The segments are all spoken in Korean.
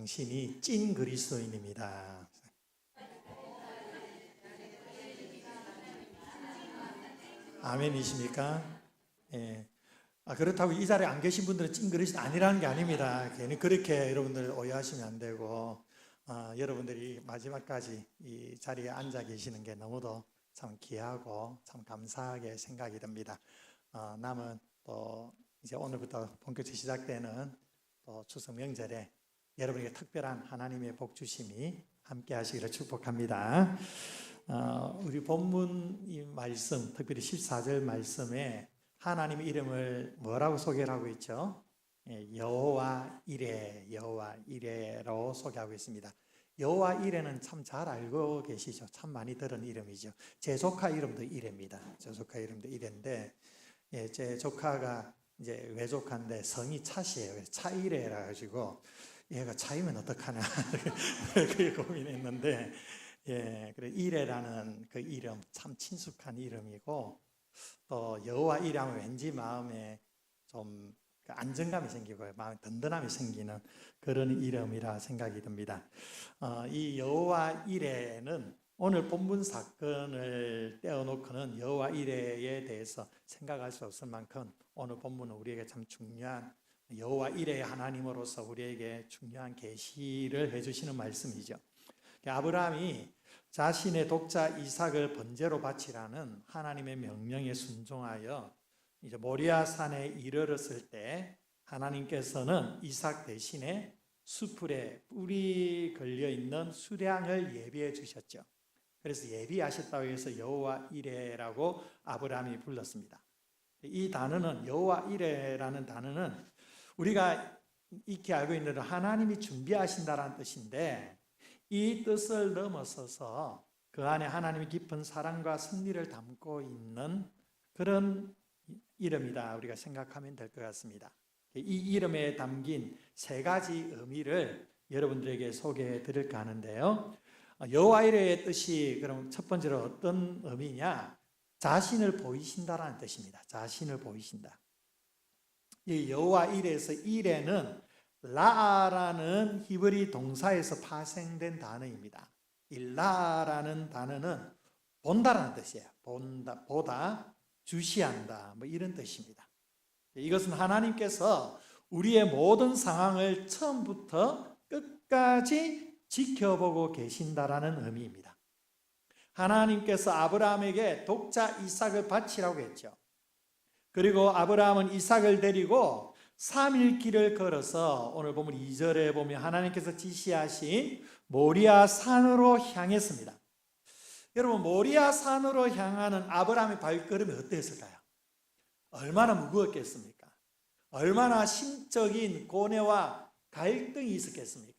당신이 찐 그리스도인입니다. 아멘이십니까? 예. 그렇다고 이 자리에 안 계신 분들은 찐 그리스도 아니라는 게 아닙니다. 괜히 그렇게 여러분들 오해하시면 안 되고, 여러분들이 마지막까지 이 자리에 앉아 계시는 게 너무도 참 귀하고 참 감사하게 생각이 듭니다. 남은 또 이제 오늘부터 본격적으로 시작되는 또 추석 명절에 여러분에게 특별한 하나님의 복 주심이 함께 하시기를 축복합니다. 우리 본문 이 말씀, 특별히 14절 말씀에 하나님의 이름을 뭐라고 소개를 하고 있죠? 여호와 이레, 여호와 이레로 소개하고 있습니다. 여호와 이레는 참 잘 알고 계시죠? 참 많이 들은 이름이죠. 제 조카 이름도 이레입니다. 제 조카 이름도 이레인데, 제 조카가 이제 외조카인데 성이 차시예요. 차이레라 가지고 얘가 차이면 어떡하나 그게 고민했는데, 그래 이레라는 그 이름 참 친숙한 이름이고, 또 여호와 이레하면 왠지 마음에 좀 안정감이 생기고 마음에 든든함이 생기는 그런 이름이라 생각이 듭니다. 이 여호와 이레는 오늘 본문 사건을 떼어놓고는 여호와 이레에 대해서 생각할 수 없을 만큼 오늘 본문은 우리에게 참 중요한 여호와 이레의 하나님으로서 우리에게 중요한 계시를 해주시는 말씀이죠. 아브라함이 자신의 독자 이삭을 번제로 바치라는 하나님의 명령에 순종하여 이제 모리아 산에 이르렀을 때 하나님께서는 이삭 대신에 수풀에 뿔이 걸려 있는 수량을 예비해 주셨죠. 그래서 예비하셨다고 해서 여호와 이레라고 아브라함이 불렀습니다. 이 단어는 여호와 이레라는 단어는 우리가 익히 알고 있는 대로 하나님이 준비하신다라는 뜻인데, 이 뜻을 넘어서서 그 안에 하나님의 깊은 사랑과 섭리를 담고 있는 그런 이름이다 우리가 생각하면 될 것 같습니다. 이 이름에 담긴 세 가지 의미를 여러분들에게 소개해 드릴까 하는데요. 여호와 이레의 뜻이 그럼 첫 번째로 어떤 의미냐? 자신을 보이신다라는 뜻입니다. 자신을 보이신다. 이 여호와 이레에서 이레는 라라는 히브리 동사에서 파생된 단어입니다. 이 라라는 단어는 본다라는 뜻이에요. 본다, 보다, 주시한다, 뭐 이런 뜻입니다. 이것은 하나님께서 우리의 모든 상황을 처음부터 끝까지 지켜보고 계신다라는 의미입니다. 하나님께서 아브라함에게 독자 이삭을 바치라고 했죠. 그리고 아브라함은 이삭을 데리고 3일 길을 걸어서 오늘 보면 2절에 보면 하나님께서 지시하신 모리아 산으로 향했습니다. 여러분, 모리아 산으로 향하는 아브라함의 발걸음이 어땠을까요? 얼마나 무거웠겠습니까? 얼마나 심적인 고뇌와 갈등이 있었겠습니까?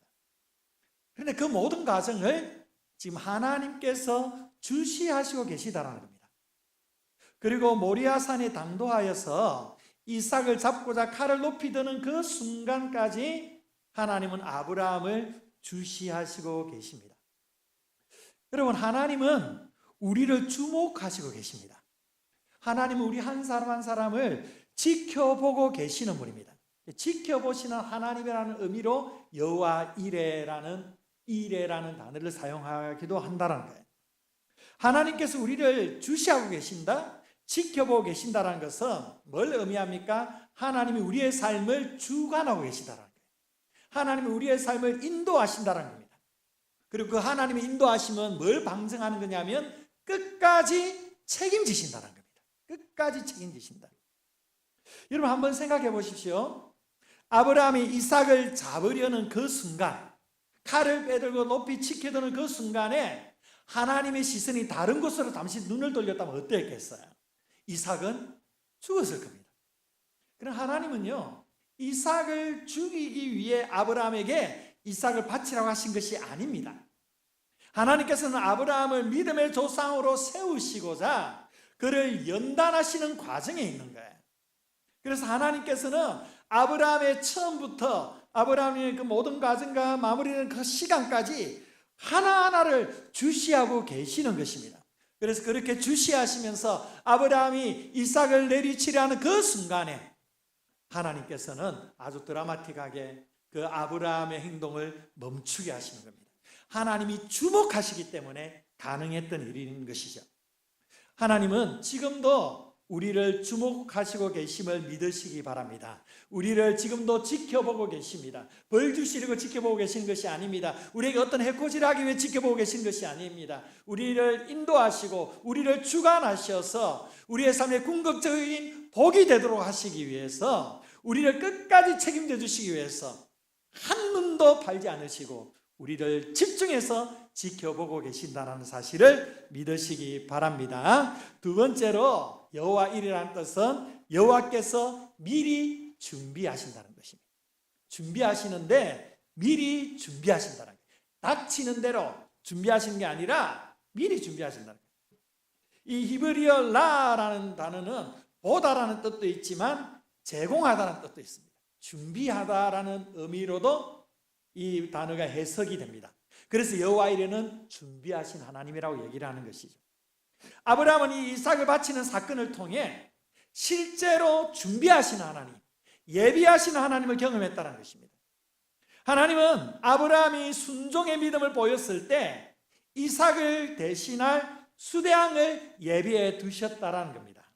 그런데 그 모든 과정을 지금 하나님께서 주시하시고 계시다라는 겁니다. 그리고 모리아 산에 당도하여서 이삭을 잡고자 칼을 높이 드는 그 순간까지 하나님은 아브라함을 주시하시고 계십니다. 여러분, 하나님은 우리를 주목하시고 계십니다. 하나님은 우리 한 사람 한 사람을 지켜보고 계시는 분입니다. 지켜보시는 하나님이라는 의미로 여호와 이레라는 단어를 사용하기도 한다는 거예요. 하나님께서 우리를 주시하고 계신다, 지켜보고 계신다는 것은 뭘 의미합니까? 하나님이 우리의 삶을 주관하고 계시다는 거예요. 하나님이 우리의 삶을 인도하신다는 겁니다. 그리고 그 하나님의 인도하심은 뭘 방증하는 거냐면 끝까지 책임지신다는 겁니다. 끝까지 책임지신다. 여러분, 한번 생각해 보십시오. 아브라함이 이삭을 잡으려는 그 순간, 칼을 빼들고 높이 치켜드는 그 순간에 하나님의 시선이 다른 곳으로 잠시 눈을 돌렸다면 어땠겠어요? 이삭은 죽었을 겁니다. 그럼 하나님은요, 이삭을 죽이기 위해 아브라함에게 이삭을 바치라고 하신 것이 아닙니다. 하나님께서는 아브라함을 믿음의 조상으로 세우시고자 그를 연단하시는 과정에 있는 거예요. 그래서 하나님께서는 아브라함의 처음부터 아브라함의 그 모든 과정과 마무리되는 그 시간까지 하나하나를 주시하고 계시는 것입니다. 그래서 그렇게 주시하시면서 아브라함이 이삭을 내리치려 하는 그 순간에 하나님께서는 아주 드라마틱하게 그 아브라함의 행동을 멈추게 하시는 겁니다. 하나님이 주목하시기 때문에 가능했던 일인 것이죠. 하나님은 지금도 우리를 주목하시고 계심을 믿으시기 바랍니다. 우리를 지금도 지켜보고 계십니다. 벌 주시려고 지켜보고 계신 것이 아닙니다. 우리에게 어떤 해코지를 하기 위해 지켜보고 계신 것이 아닙니다. 우리를 인도하시고 우리를 주관하셔서 우리의 삶에 궁극적인 복이 되도록 하시기 위해서, 우리를 끝까지 책임져 주시기 위해서 한눈도 팔지 않으시고 우리를 집중해서 지켜보고 계신다는 사실을 믿으시기 바랍니다. 두 번째로 여호와 일이라는 뜻은 여호와께서 미리 준비하신다는 것입니다. 준비하시는데 미리 준비하신다는 거예요. 닥치는 대로 준비하시는 게 아니라 미리 준비하신다는 거예요. 이 히브리어 라라는 단어는 보다라는 뜻도 있지만 제공하다라는 뜻도 있습니다. 준비하다라는 의미로도 이 단어가 해석이 됩니다. 그래서 여호와 이레는 준비하신 하나님이라고 얘기를 하는 것이죠. 아브라함은 이 이삭을 바치는 사건을 통해 실제로 준비하신 하나님, 예비하신 하나님을 경험했다는 것입니다. 하나님은 아브라함이 순종의 믿음을 보였을 때 이삭을 대신할 수대양을 예비해 두셨다는 겁니다.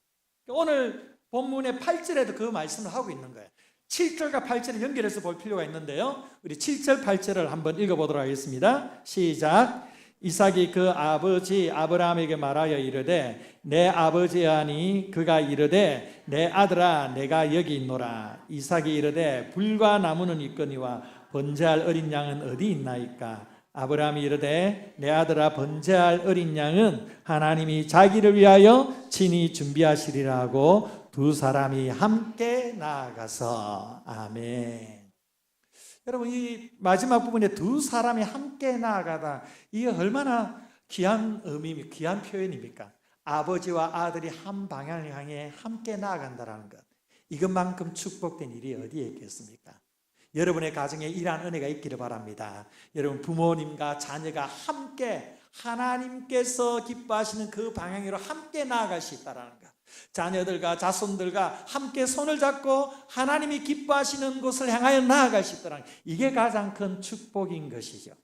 오늘 본문의 8절에도 그 말씀을 하고 있는 거예요. 7절과 8절을 연결해서 볼 필요가 있는데요, 우리 7절 8절을 한번 읽어보도록 하겠습니다. 시작. 이삭이 그 아버지 아브라함에게 말하여 이르되 내 아버지 하니 그가 이르되 내 아들아 내가 여기 있노라. 이삭이 이르되 불과 나무는 있거니와 번제할 어린 양은 어디 있나이까. 아브라함이 이르되 내 아들아 번제할 어린 양은 하나님이 자기를 위하여 친히 준비하시리라 하고 두 사람이 함께 나아가서. 아멘. 여러분, 이 마지막 부분에 두 사람이 함께 나아가다, 이게 얼마나 귀한 의미입니까? 귀한 표현입니까? 아버지와 아들이 한 방향을 향해 함께 나아간다는 것, 이것만큼 축복된 일이 어디에 있겠습니까? 여러분의 가정에 이러한 은혜가 있기를 바랍니다. 여러분, 부모님과 자녀가 함께 하나님께서 기뻐하시는 그 방향으로 함께 나아갈 수 있다는 것, 자녀들과 자손들과 함께 손을 잡고 하나님이 기뻐하시는 곳을 향하여 나아갈 수 있다는 것, 이게 가장 큰 축복인 것이죠.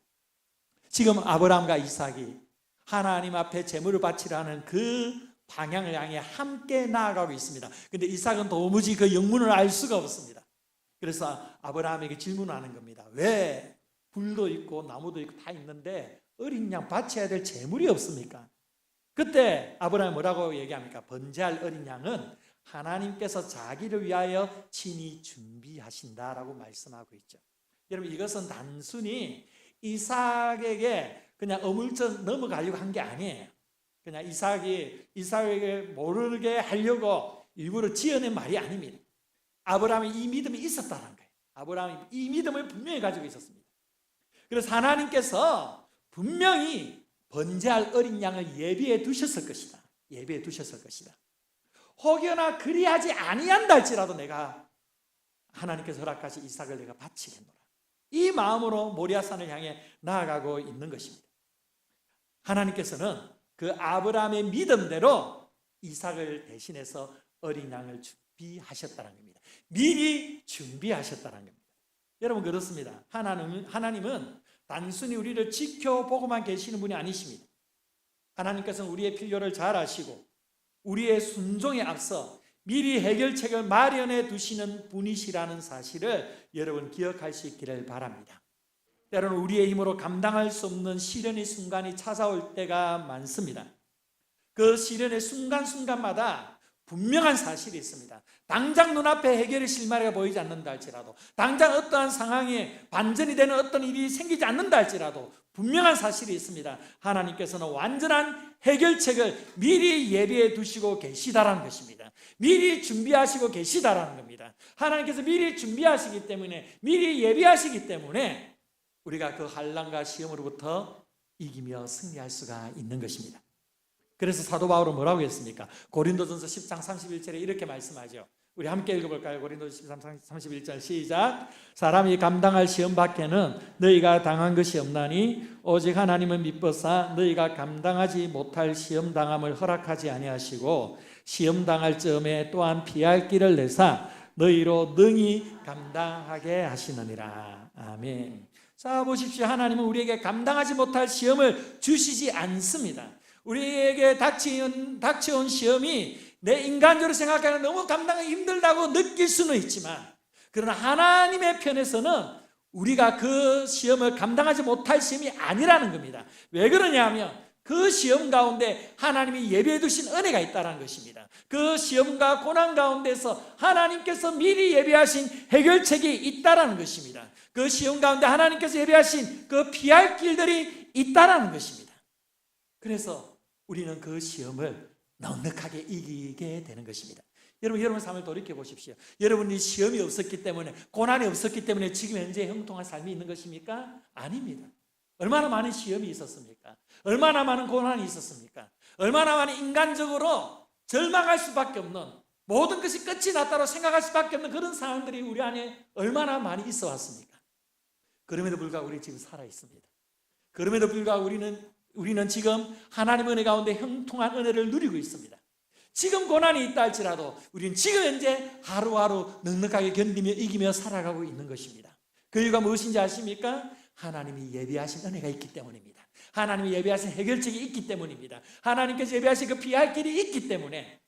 지금 아브라함과 이삭이 하나님 앞에 제물을 바치라는 그 방향을 향해 함께 나아가고 있습니다. 그런데 이삭은 도무지 그 영문을 알 수가 없습니다. 그래서 아브라함에게 질문하는 겁니다. 왜 불도 있고 나무도 있고 다 있는데 어린 양 바쳐야 될 제물이 없습니까? 그때 아브라함이 뭐라고 얘기합니까? 번제할 어린 양은 하나님께서 자기를 위하여 친히 준비하신다라고 말씀하고 있죠. 여러분, 이것은 단순히 이삭에게 그냥 어물쩍 넘어가려고 한 게 아니에요. 그냥 이삭에게 모르게 하려고 일부러 지어낸 말이 아닙니다. 아브라함이 이 믿음이 있었다는 거예요. 아브라함이 이 믿음을 분명히 가지고 있었습니다. 그래서 하나님께서 분명히 번제할 어린 양을 예비해 두셨을 것이다. 예비해 두셨을 것이다. 혹여나 그리하지 아니한다 할지라도 내가 하나님께서 허락하신 이삭을 내가 바치겠노라. 이 마음으로 모리아산을 향해 나아가고 있는 것입니다. 하나님께서는 그 아브라함의 믿음대로 이삭을 대신해서 어린 양을 준비하셨다는 겁니다. 미리 준비하셨다는 겁니다. 여러분, 그렇습니다. 하나님은 단순히 우리를 지켜보고만 계시는 분이 아니십니다. 하나님께서는 우리의 필요를 잘 아시고 우리의 순종에 앞서 미리 해결책을 마련해 두시는 분이시라는 사실을 여러분 기억할 수 있기를 바랍니다. 때로는 우리의 힘으로 감당할 수 없는 시련의 순간이 찾아올 때가 많습니다. 그 시련의 순간순간마다 분명한 사실이 있습니다. 당장 눈앞에 해결의 실마리가 보이지 않는다 할지라도, 당장 어떠한 상황에 반전이 되는 어떤 일이 생기지 않는다 할지라도 분명한 사실이 있습니다. 하나님께서는 완전한 해결책을 미리 예비해 두시고 계시다라는 것입니다. 미리 준비하시고 계시다라는 겁니다. 하나님께서 미리 준비하시기 때문에, 미리 예비하시기 때문에 우리가 그 환난과 시험으로부터 이기며 승리할 수가 있는 것입니다. 그래서 사도 바울은 뭐라고 했습니까? 고린도전서 10장 31절에 이렇게 말씀하죠. 우리 함께 읽어볼까요? 고린도전서 10장 31절 시작. 사람이 감당할 시험 밖에는 너희가 당한 것이 없나니 오직 하나님은 미뻐사 너희가 감당하지 못할 시험 당함을 허락하지 아니하시고 시험 당할 즈음에 또한 피할 길을 내사 너희로 능히 감당하게 하시느니라. 아멘. 자, 보십시오. 하나님은 우리에게 감당하지 못할 시험을 주시지 않습니다. 우리에게 닥쳐온 시험이 내 인간적으로 생각하는 너무 감당하기 힘들다고 느낄 수는 있지만, 그러나 하나님의 편에서는 우리가 그 시험을 감당하지 못할 시험이 아니라는 겁니다. 왜 그러냐면 그 시험 가운데 하나님이 예비해 두신 은혜가 있다는 것입니다. 그 시험과 고난 가운데서 하나님께서 미리 예비하신 해결책이 있다는 것입니다. 그 시험 가운데 하나님께서 예비하신 그 피할 길들이 있다는 것입니다. 그래서 우리는 그 시험을 넉넉하게 이기게 되는 것입니다. 여러분 삶을 돌이켜 보십시오. 여러분이 시험이 없었기 때문에, 고난이 없었기 때문에 지금 현재 형통한 삶이 있는 것입니까? 아닙니다. 얼마나 많은 시험이 있었습니까? 얼마나 많은 고난이 있었습니까? 얼마나 많은 인간적으로 절망할 수밖에 없는, 모든 것이 끝이 났다고 생각할 수밖에 없는 그런 상황들이 우리 안에 얼마나 많이 있어 왔습니까? 그럼에도 불구하고 우리 지금 살아 있습니다. 그럼에도 불구하고 우리는 지금 하나님의 은혜 가운데 형통한 은혜를 누리고 있습니다. 지금 고난이 있다 할지라도 우리는 지금 현재 하루하루 넉넉하게 견디며 이기며 살아가고 있는 것입니다. 그 이유가 무엇인지 아십니까? 하나님이 예비하신 은혜가 있기 때문입니다. 하나님이 예비하신 해결책이 있기 때문입니다. 하나님께서 예비하신 그 피할 길이 있기 때문에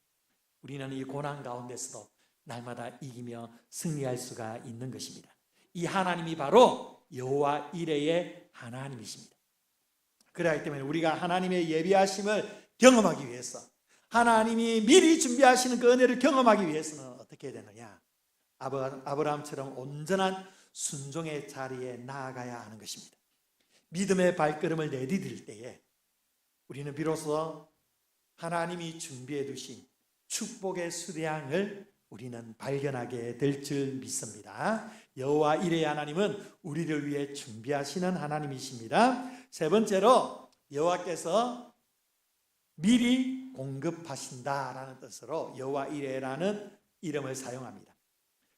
우리는 이 고난 가운데서도 날마다 이기며 승리할 수가 있는 것입니다. 이 하나님이 바로 여호와 이레의 하나님이십니다. 그렇기 때문에 우리가 하나님의 예비하심을 경험하기 위해서, 하나님이 미리 준비하시는 그 은혜를 경험하기 위해서는 어떻게 해야 되느냐? 아브라함처럼 온전한 순종의 자리에 나아가야 하는 것입니다. 믿음의 발걸음을 내디딜 때에 우리는 비로소 하나님이 준비해 두신 축복의 수량을 우리는 발견하게 될 줄 믿습니다. 여호와 이레의 하나님은 우리를 위해 준비하시는 하나님이십니다. 세 번째로, 여호와께서 미리 공급하신다라는 뜻으로 여호와 이레라는 이름을 사용합니다.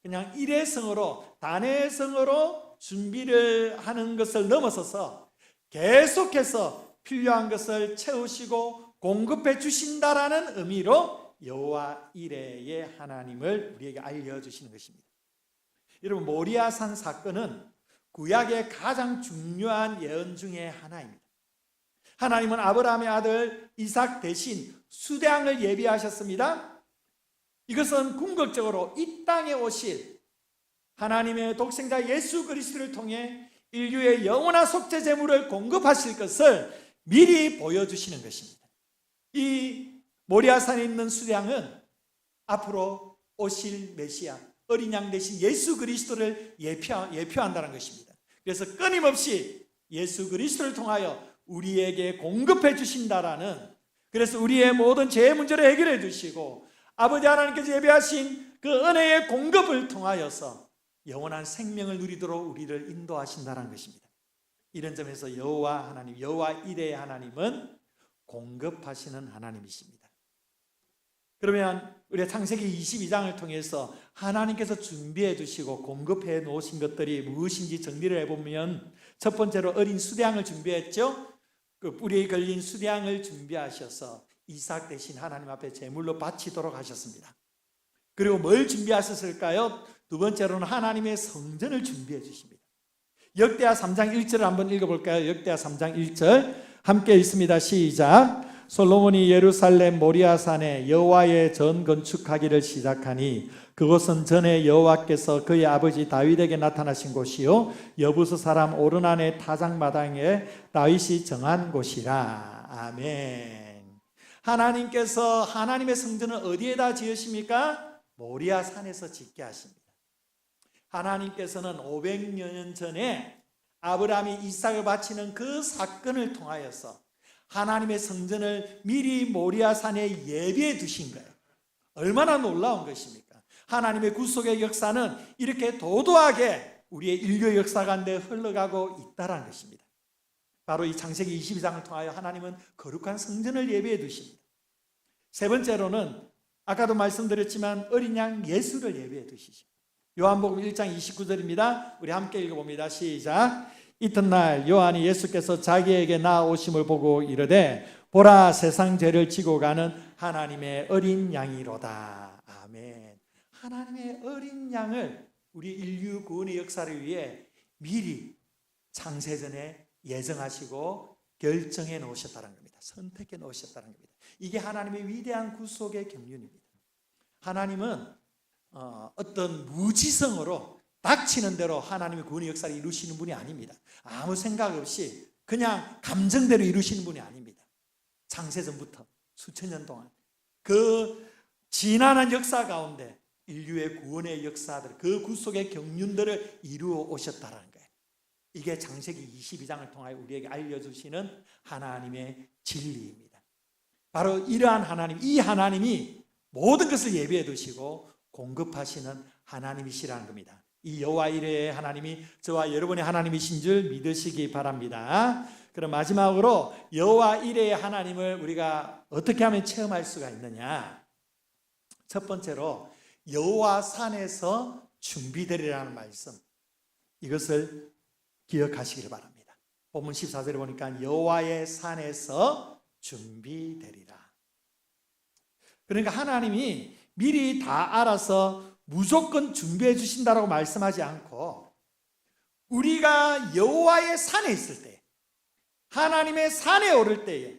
그냥 일회성으로, 단회성으로 준비를 하는 것을 넘어서서 계속해서 필요한 것을 채우시고 공급해 주신다라는 의미로 여호와 이레의 하나님을 우리에게 알려주시는 것입니다. 여러분, 모리아산 사건은 구약의 가장 중요한 예언 중에 하나입니다. 하나님은 아브라함의 아들 이삭 대신 수량을 예비하셨습니다. 이것은 궁극적으로 이 땅에 오실 하나님의 독생자 예수 그리스도를 통해 인류의 영원한 속죄 제물을 공급하실 것을 미리 보여주시는 것입니다. 이 모리아산에 있는 수량은 앞으로 오실 메시아, 어린 양 대신 예수 그리스도를 예표한다는 것입니다. 그래서 끊임없이 예수 그리스도를 통하여 우리에게 공급해 주신다라는, 그래서 우리의 모든 죄의 문제를 해결해 주시고 아버지 하나님께서 예비하신 그 은혜의 공급을 통하여서 영원한 생명을 누리도록 우리를 인도하신다는 것입니다. 이런 점에서 여호와 하나님, 여호와 이레의 하나님은 공급하시는 하나님이십니다. 그러면 우리가 창세기 22장을 통해서 하나님께서 준비해 두시고 공급해 놓으신 것들이 무엇인지 정리를 해보면, 첫 번째로 어린 수량을 준비했죠. 그 뿌리에 걸린 수량을 준비하셔서 이삭 대신 하나님 앞에 제물로 바치도록 하셨습니다. 그리고 뭘 준비하셨을까요? 두 번째로는 하나님의 성전을 준비해 주십니다. 역대하 3장 1절을 한번 읽어볼까요? 역대하 3장 1절 함께 읽습니다. 시작. 솔로몬이 예루살렘 모리아산에 여호와의 전 건축하기를 시작하니 그곳은 전에 여호와께서 그의 아버지 다윗에게 나타나신 곳이요 여부스 사람 오르난의 타작마당에 다윗이 정한 곳이라. 아멘. 하나님께서 하나님의 성전을 어디에다 지으십니까? 모리아산에서 짓게 하십니다. 하나님께서는 500여 년 전에 아브라함이 이삭을 바치는 그 사건을 통하여서 하나님의 성전을 미리 모리아산에 예비해 두신 거예요. 얼마나 놀라운 것입니까? 하나님의 구속의 역사는 이렇게 도도하게 우리의 인류 역사 가운데 흘러가고 있다는 것입니다. 바로 이 창세기 22장을 통하여 하나님은 거룩한 성전을 예비해 두십니다. 세 번째로는 아까도 말씀드렸지만 어린 양 예수를 예비해 두시죠. 요한복음 1장 29절입니다. 우리 함께 읽어봅니다. 시작. 이튿날 요한이 예수께서 자기에게 나아오심을 보고 이르되 보라, 세상 죄를 지고 가는 하나님의 어린 양이로다. 아멘. 하나님의 어린 양을 우리 인류 구원의 역사를 위해 미리 창세전에 예정하시고 결정해 놓으셨다는 겁니다. 선택해 놓으셨다는 겁니다. 이게 하나님의 위대한 구속의 경륜입니다. 하나님은 어떤 무지성으로 닥치는 대로 하나님의 구원의 역사를 이루시는 분이 아닙니다. 아무 생각 없이 그냥 감정대로 이루시는 분이 아닙니다. 창세전부터 수천 년 동안 그 지난한 역사 가운데 인류의 구원의 역사들, 그 구속의 경륜들을 이루어 오셨다는 거예요. 이게 창세기 22장을 통하여 우리에게 알려주시는 하나님의 진리입니다. 바로 이러한 하나님, 이 하나님이 모든 것을 예비해 두시고 공급하시는 하나님이시라는 겁니다. 이 여호와 이레의 하나님이 저와 여러분의 하나님이신 줄 믿으시기 바랍니다. 그럼 마지막으로 여호와 이레의 하나님을 우리가 어떻게 하면 체험할 수가 있느냐? 첫 번째로 여호와 산에서 준비되리라는 말씀, 이것을 기억하시길 바랍니다. 본문 14절에 보니까 여호와의 산에서 준비되리라. 그러니까 하나님이 미리 다 알아서 무조건 준비해 주신다라고 말씀하지 않고, 우리가 여호와의 산에 있을 때, 하나님의 산에 오를 때에,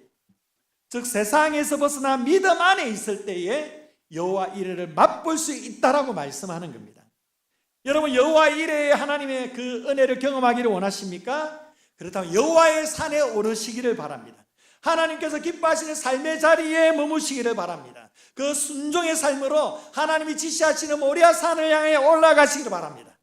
즉 세상에서 벗어나 믿음 안에 있을 때에 여호와 이레를 맛볼 수 있다라고 말씀하는 겁니다. 여러분, 여호와 이레의 하나님의 그 은혜를 경험하기를 원하십니까? 그렇다면 여호와의 산에 오르시기를 바랍니다. 하나님께서 기뻐하시는 삶의 자리에 머무시기를 바랍니다. 그 순종의 삶으로 하나님이 지시하시는 모리아 산을 향해 올라가시기를 바랍니다.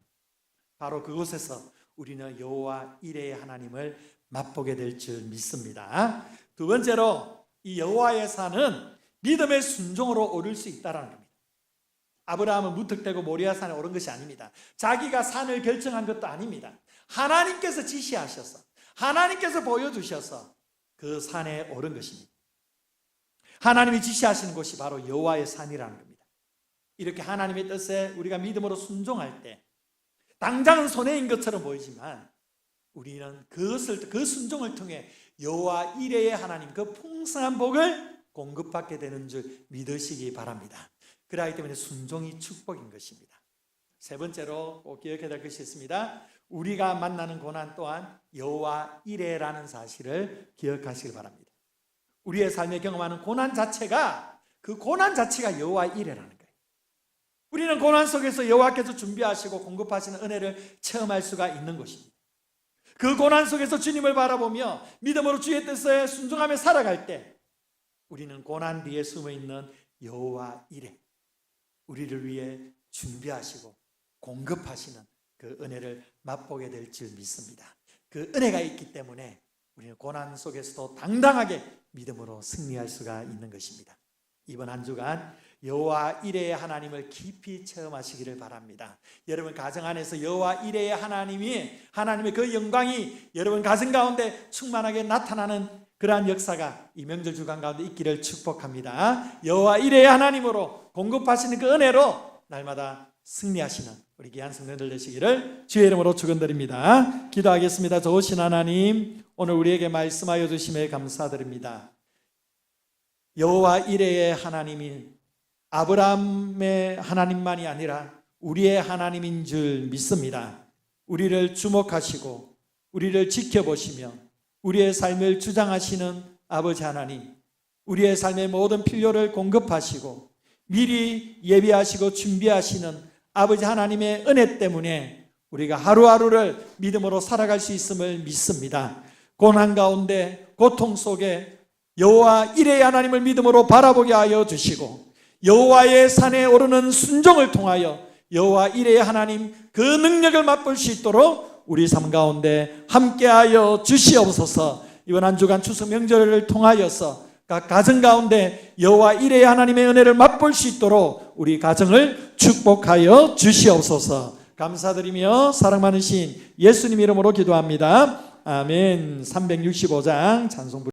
바로 그곳에서 우리는 여호와 이레의 하나님을 맛보게 될 줄 믿습니다. 두 번째로 이 여호와의 산은 믿음의 순종으로 오를 수 있다는 겁니다. 아브라함은 무턱대고 모리아 산에 오른 것이 아닙니다. 자기가 산을 결정한 것도 아닙니다. 하나님께서 지시하셔서, 하나님께서 보여주셔서 그 산에 오른 것입니다. 하나님이 지시하시는 곳이 바로 여호와의 산이라는 겁니다. 이렇게 하나님의 뜻에 우리가 믿음으로 순종할 때 당장은 손해인 것처럼 보이지만 우리는 그 순종을 통해 여호와 이레의 하나님, 그 풍성한 복을 공급받게 되는 줄 믿으시기 바랍니다. 그렇기 때문에 순종이 축복인 것입니다. 세 번째로 꼭 기억해야 될 것이 있습니다. 우리가 만나는 고난 또한 여호와 이레라는 사실을 기억하시기 바랍니다. 우리의 삶에 경험하는 고난 자체가, 그 고난 자체가 여호와 이레라는 거예요. 우리는 고난 속에서 여호와께서 준비하시고 공급하시는 은혜를 체험할 수가 있는 것입니다. 그 고난 속에서 주님을 바라보며 믿음으로 주의 뜻에 순종하며 살아갈 때 우리는 고난 뒤에 숨어있는 여호와 이레, 우리를 위해 준비하시고 공급하시는 그 은혜를 맛보게 될 줄 믿습니다. 그 은혜가 있기 때문에 우리는 고난 속에서도 당당하게 믿음으로 승리할 수가 있는 것입니다. 이번 한 주간 여호와 이레의 하나님을 깊이 체험하시기를 바랍니다. 여러분 가정 안에서 여호와 이레의 하나님의 그 영광이 여러분 가정 가운데 충만하게 나타나는 그러한 역사가 이 명절 주간 가운데 있기를 축복합니다. 여호와 이레의 하나님으로 공급하시는 그 은혜로 날마다 승리하시는 우리 귀한 성도들 되시기를 주의 이름으로 축원드립니다. 기도하겠습니다. 좋으신 하나님, 오늘 우리에게 말씀하여 주심에 감사드립니다. 여호와 이레의 하나님이 아브라함의 하나님만이 아니라 우리의 하나님인 줄 믿습니다. 우리를 주목하시고 우리를 지켜보시며 우리의 삶을 주장하시는 아버지 하나님, 우리의 삶의 모든 필요를 공급하시고 미리 예비하시고 준비하시는 아버지 하나님의 은혜 때문에 우리가 하루하루를 믿음으로 살아갈 수 있음을 믿습니다. 고난 가운데 고통 속에 여호와 이레의 하나님을 믿음으로 바라보게 하여 주시고 여호와의 산에 오르는 순종을 통하여 여호와 이레의 하나님 그 능력을 맛볼 수 있도록 우리 삶 가운데 함께하여 주시옵소서. 이번 한 주간 추석 명절을 통하여서 각 가정 가운데 여호와 이레의 하나님의 은혜를 맛볼 수 있도록 우리 가정을 축복하여 주시옵소서. 감사드리며 사랑 많으신 예수님 이름으로 기도합니다. 아멘. 365장 찬송